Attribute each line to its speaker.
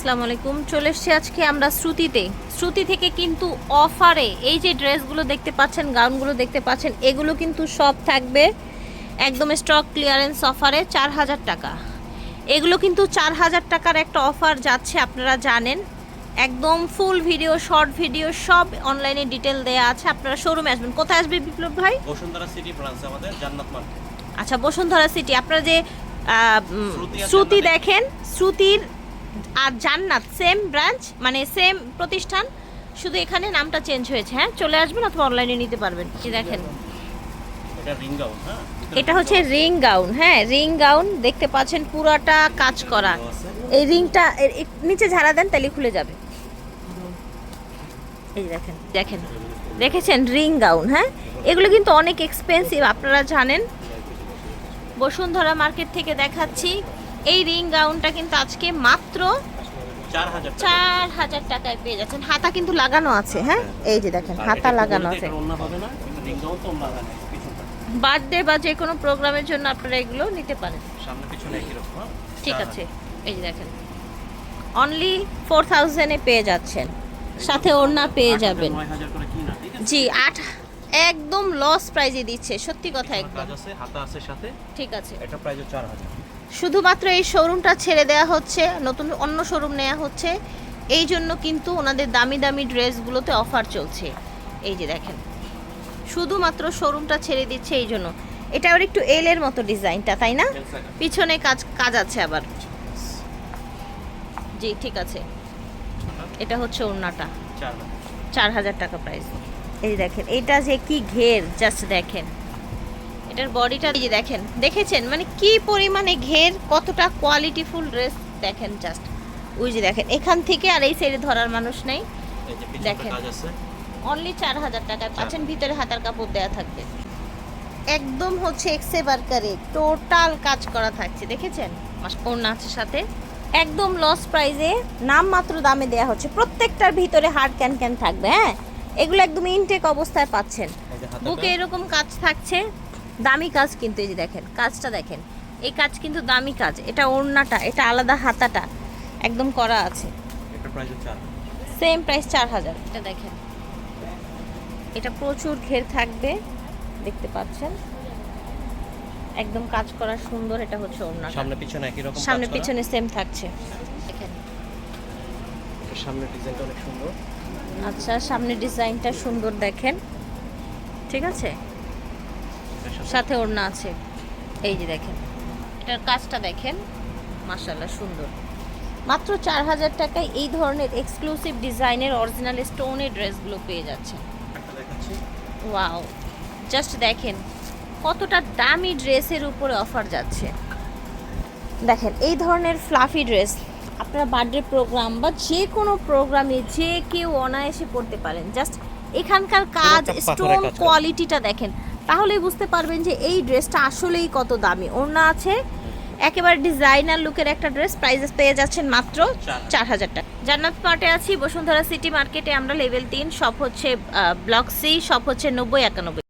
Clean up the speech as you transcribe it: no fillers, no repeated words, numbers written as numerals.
Speaker 1: আসসালামু আলাইকুম। চলে এসেছি আজকে আমরা শ্রুতি থেকে কিন্তু অফারে এই যে ড্রেসগুলো দেখতে পাচ্ছেন, গাউনগুলো দেখতে পাচ্ছেন, এগুলো কিন্তু সব থাকবে একদম স্টক ক্লিয়ারেন্স অফারে 4000 টাকা। এগুলো কিন্তু 4000 টাকার একটা অফার যাচ্ছে, আপনারা জানেন। একদম ফুল ভিডিও, শর্ট ভিডিও সব অনলাইনে ডিটেল দেয়া আছে। আপনারা শোরুমে আসবেন। কোথায় আসবে বিপ্লব ভাই?
Speaker 2: বসুন্ধরা সিটি ব্রাঞ্চ, আমাদের জান্নাত মার্কেট।
Speaker 1: আচ্ছা, বসুন্ধরা সিটি। আপনারা যে শ্রুতি দেখেন, শ্রুতির আর জান্নাত সেম ব্রাঞ্চ, মানে সেম প্রতিষ্ঠান, শুধু এখানে নামটা চেঞ্জ হয়েছে। হ্যাঁ, চলে আসবেন অথবা অনলাইনে নিতে পারবেন। কি দেখেন,
Speaker 2: এটা রিং গাউন। হ্যাঁ,
Speaker 1: এটা হচ্ছে রিং গাউন। হ্যাঁ, রিং গাউন দেখতে পাচ্ছেন, পুরাটা কাজ করা। এই রিংটা নিচে ঝাড়া দেন, তাহলে খুলে যাবে। এই দেখেন দেখেন, দেখেছেন রিং গাউন? হ্যাঁ, এগুলো কিন্তু অনেক এক্সপেন্সিভ, আপনারা জানেন। বসুন্ধরা মার্কেট থেকে দেখাচ্ছি। এই রিং গাউনটা কিন্তু আজকে মাত্র 4000 টাকায় পেয়ে যাচ্ছেন। হাতা কিন্তু লাগানো আছে। হ্যাঁ, এই যে দেখেন, হাতা লাগানো আছে। বার্থডে বা যে কোনো প্রোগ্রামের জন্য আপনারা এগুলো নিতে পারেন।
Speaker 2: সামনে পিছনে একই রকম।
Speaker 1: ঠিক আছে, এই যে দেখেন, অনলি 4000 এ পেয়ে যাচ্ছেন, সাথে ওড়না পেয়ে যাবেন।
Speaker 2: 9000 করে কি না, ঠিক আছে?
Speaker 1: জি, 8 একদম লস প্রাইজে দিচ্ছে, সত্যি কথা। একদম
Speaker 2: কাজ আছে, হাতা আছে সাথে।
Speaker 1: ঠিক আছে,
Speaker 2: এটা প্রাইস 4000।
Speaker 1: শুধুমাত্র এই শোরুমটা ছেড়ে দেওয়া হচ্ছে, নতুন অন্য শোরুম নেওয়া হচ্ছে। এই জন্য কিন্তু ওনাদের দামি দামি ড্রেসগুলোতে অফার চলছে। এই যে দেখেন, শুধুমাত্র শোরুমটা ছেড়ে দিচ্ছে এই জন্য। এটা আবার একটু এল এর মতো ডিজাইনটা, তাই না? পিছনে কাজ আছে আবার। জি, ঠিক আছে। এটা হচ্ছে ওড়নাটা, 4000 টাকা প্রাইস। এই দেখেন, এটা যে কি ঘের, জাস্ট দেখেন এটার বডিটা। এই যে দেখেন, দেখেছেন মানে কি পরিমাণে ঘের, কতটা কোয়ালিটিফুল ড্রেস দেখেন। জাস্ট ওই যে দেখেন, এখান থেকে আর এই সাইডে ধরার মানুষ নেই। দেখেন, অনলি 4000 টাকায় পাচ্ছেন। ভিতরে হাতার কাপড় দেয়া থাকবে, একদম হচ্ছে এক্সেবার করে টোটাল কাজ করা থাকছে। দেখেছেন, ওড়না আছে সাথে, একদম লস প্রাইসে নামমাত্র দামে দেয়া হচ্ছে। প্রত্যেকটার ভিতরে হার্ড ক্যান থাকবে। হ্যাঁ, এগুলো একদম ইনটেক অবস্থায় পাচ্ছেন। বুকে এরকম কাজ থাকছে, দামি কাজ কিন্তু। এই যে দেখেন, কাজটা দেখেন, এই কাজ কিন্তু দামি কাজ। এটা ওড়নাটা, এটা আলাদা, হাতাটা একদম করা আছে।
Speaker 2: এটা প্রাইস 4000,
Speaker 1: সেম প্রাইস 4000। এটা দেখেন, এটা প্রচুর ঘের থাকবে, দেখতে পাচ্ছেন, একদম কাজ করা সুন্দর। এটা হচ্ছে ওড়না,
Speaker 2: সামনে পিছনে একই রকম।
Speaker 1: সামনে পিছনে সেম থাকছে। দেখেন,
Speaker 2: সামনে ডিজাইনটা অনেক সুন্দর।
Speaker 1: আচ্ছা, সামনে ডিজাইনটা সুন্দর দেখেন, ঠিক আছে, সাথে ওড়না আছে। এই যে দেখেন, এটার কাজটা দেখেন, মাশাআল্লাহ সুন্দর। মাত্র 4000 টাকায় এই ধরনের এক্সক্লুসিভ ডিজাইনের অরিজিনাল স্টোনের ড্রেসগুলো পেয়ে যাচ্ছেন। ওয়াও, জাস্ট দেখেন কতটা দামি ড্রেসের উপরে অফার যাচ্ছে। দেখেন, এই ধরনের ফ্লাফি ড্রেস আপনারা বার্থডে প্রোগ্রাম বা যে কোনো প্রোগ্রামে যে কেউ অনায়াসে পড়তে পারেন। জাস্ট এখানকার কাজ, স্টোন কোয়ালিটিটা দেখেন, তাহলেই বুঝতে পারবেন যে এই ড্রেসটা আসলেই কত দামি। ওড়না আছে, একেবারে ডিজাইনার লুকের একটা ড্রেস। প্রাইসেস পেয়ে যাচ্ছেন মাত্র 4000 টাকা। জান্নাত মার্টে আছি, বসুন্ধরা সিটি মার্কেটে আমরা, লেভেল 3, শপ হচ্ছে ব্লক সি, শপ হচ্ছে 9091।